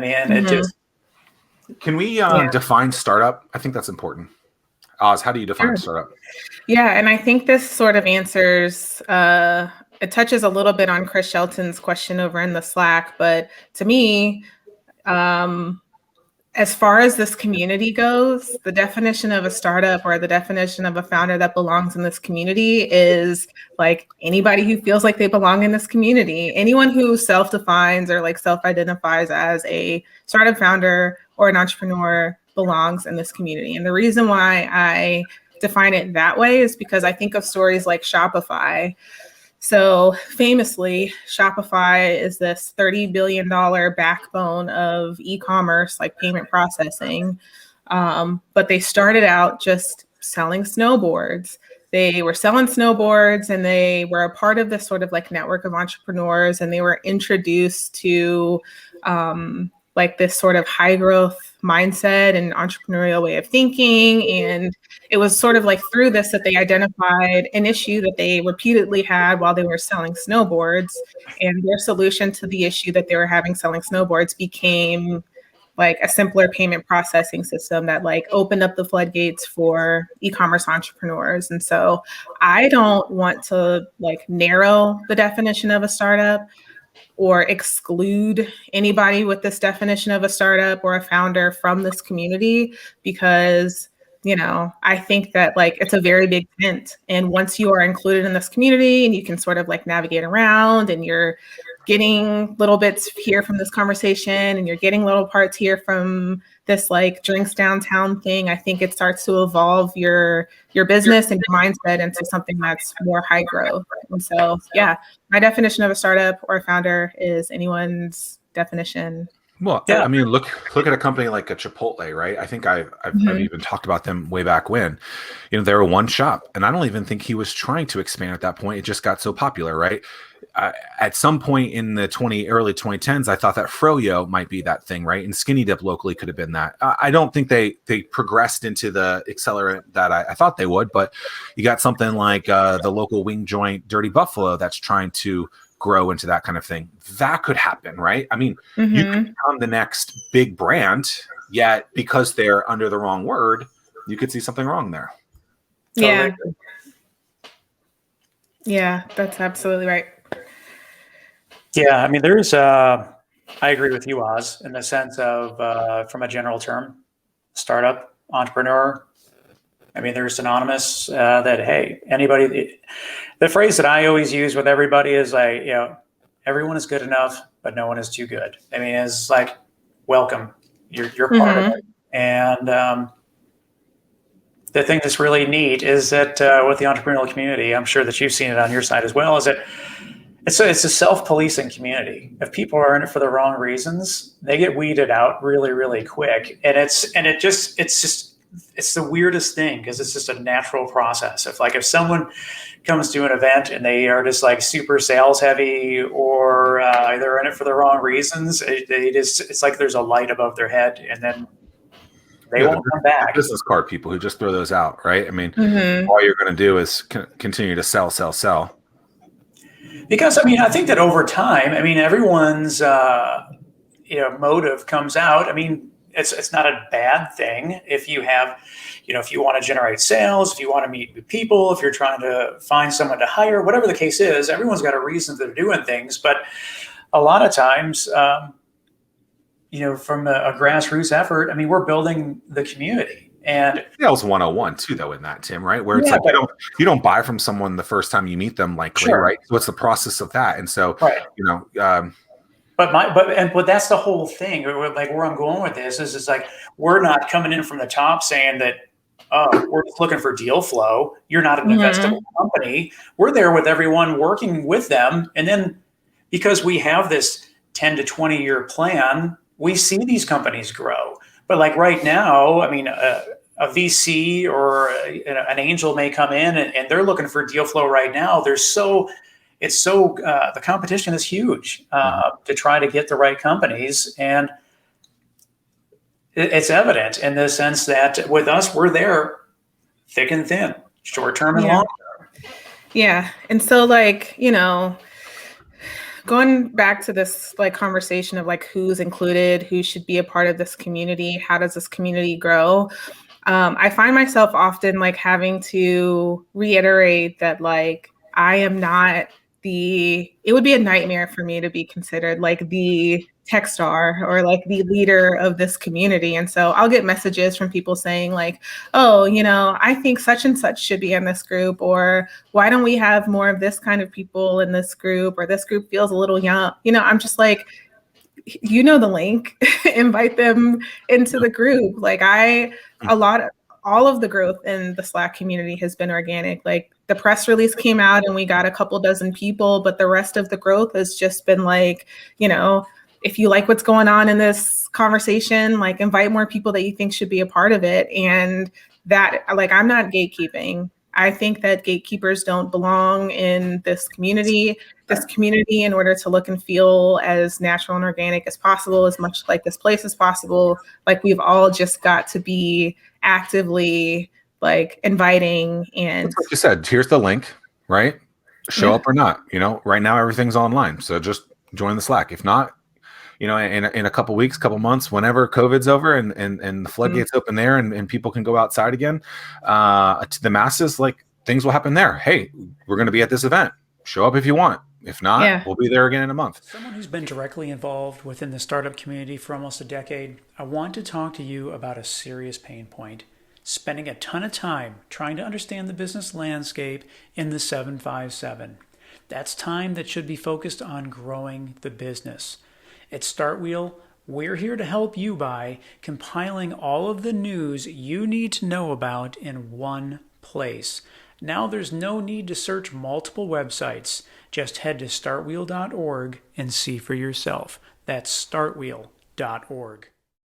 mean, it just... Can we define startup? I think that's important. Aaz, how do you define startup? Yeah, and I think this sort of answers, it touches a little bit on Chris Shelton's question over in the Slack, but to me, as far as this community goes, the definition of a startup or the definition of a founder that belongs in this community is like anybody who feels like they belong in this community. Anyone who self-defines or like self-identifies as a startup founder or an entrepreneur belongs in this community. And the reason why I define it that way is because I think of stories like Shopify. So famously, Shopify is this $30 billion backbone of e-commerce, like payment processing. But they started out just selling snowboards. They were selling snowboards and they were a part of this sort of like network of entrepreneurs, and they were introduced to like this sort of high growth mindset and entrepreneurial way of thinking. And it was sort of like through this that they identified an issue that they repeatedly had while they were selling snowboards. And their solution to the issue that they were having selling snowboards became like a simpler payment processing system that like opened up the floodgates for e-commerce entrepreneurs. And so I don't want to like narrow the definition of a startup or exclude anybody with this definition of a startup or a founder from this community, because, you know, I think that like it's a very big tent. And once you are included in this community and you can sort of like navigate around and you're getting little bits here from this conversation and you're getting little parts here from this like drinks downtown thing, I think it starts to evolve your business and your mindset into something that's more high growth. And so, yeah, my definition of a startup or a founder is anyone's definition. Well, yeah. I mean, look at a company like a Chipotle, right? I think I've even talked about them way back when. You know, they were one shop, and I don't even think he was trying to expand at that point. It just got so popular, right? At some point in the early 2010s, I thought that Froyo might be that thing, right? And Skinny Dip locally could have been that. I don't think they progressed into the accelerant that I thought they would, but you got something like the local wing joint Dirty Buffalo that's trying to grow into that kind of thing. That could happen, right? I mean, you could become the next big brand, yet because they're under the wrong word, you could see something wrong there. Yeah. Totally. Yeah, that's absolutely right. Yeah, I mean, I agree with you, Aaz, in the sense of, from a general term, startup, entrepreneur. I mean, they're synonymous that, hey, anybody, the phrase that I always use with everybody is like, you know, everyone is good enough, but no one is too good. I mean, it's like, welcome, you're part of it. And the thing that's really neat is that with the entrepreneurial community, I'm sure that you've seen it on your side as well, is that it's a self-policing community. If people are in it for the wrong reasons, they get weeded out really, really quick. And it's the weirdest thing because it's just a natural process. If someone comes to an event and they are just like super sales heavy or they're in it for the wrong reasons, it's like there's a light above their head and then they won't come back. Business card people who just throw those out, right? I mean, all you're going to do is continue to sell. Because, I mean, I think that over time, I mean, everyone's, motive comes out. I mean, it's not a bad thing if you have, if you want to generate sales, if you want to meet with people, if you're trying to find someone to hire, whatever the case is, everyone's got a reason they're doing things. But a lot of times, from a grassroots effort, I mean, we're building the community. And sales 101 too, though, in that, Tim, right? Where it's like you don't buy from someone the first time you meet them, likely, right? So what's the process of that? And so, But that's the whole thing. Like where I'm going with this is, it's like we're not coming in from the top saying that we're just looking for deal flow. You're not an investable company. We're there with everyone, working with them, and then because we have this 10 to 20 year plan, we see these companies grow. But like right now, I mean, a VC or an angel may come in and they're looking for deal flow right now. The competition is huge to try to get the right companies. And it's evident in the sense that with us, we're there thick and thin, short term and long term. Yeah. And so going back to this like conversation of like who's included, who should be a part of this community, how does this community grow? I find myself often like having to reiterate that like I am not it would be a nightmare for me to be considered like the tech star or like the leader of this community. And so I'll get messages from people saying like, oh, I think such and such should be in this group, or why don't we have more of this kind of people in this group, or this group feels a little young. I'm just like, the link, invite them into the group. Like all of the growth in the Slack community has been organic. Like the press release came out and we got a couple dozen people, but the rest of the growth has just been like, if you like what's going on in this conversation, like invite more people that you think should be a part of it. And that, like, I'm not gatekeeping. I think that gatekeepers don't belong in this community. This community, in order to look and feel as natural and organic as possible, as much like this place as possible, like we've all just got to be actively like inviting. And like you said, here's the link, right? Show up or not. Right now everything's online, so just join the Slack. If not, in a couple weeks, couple months, whenever COVID's over and the floodgates open there and people can go outside again, to the masses, like things will happen there. Hey, we're going to be at this event. Show up if you want. If not, we'll be there again in a month. Someone who's been directly involved within the startup community for almost a decade, I want to talk to you about a serious pain point. Spending a ton of time trying to understand the business landscape in the 757. That's time that should be focused on growing the business. At Startwheel, we're here to help you by compiling all of the news you need to know about in one place. Now there's no need to search multiple websites. Just head to startwheel.org and see for yourself. That's startwheel.org.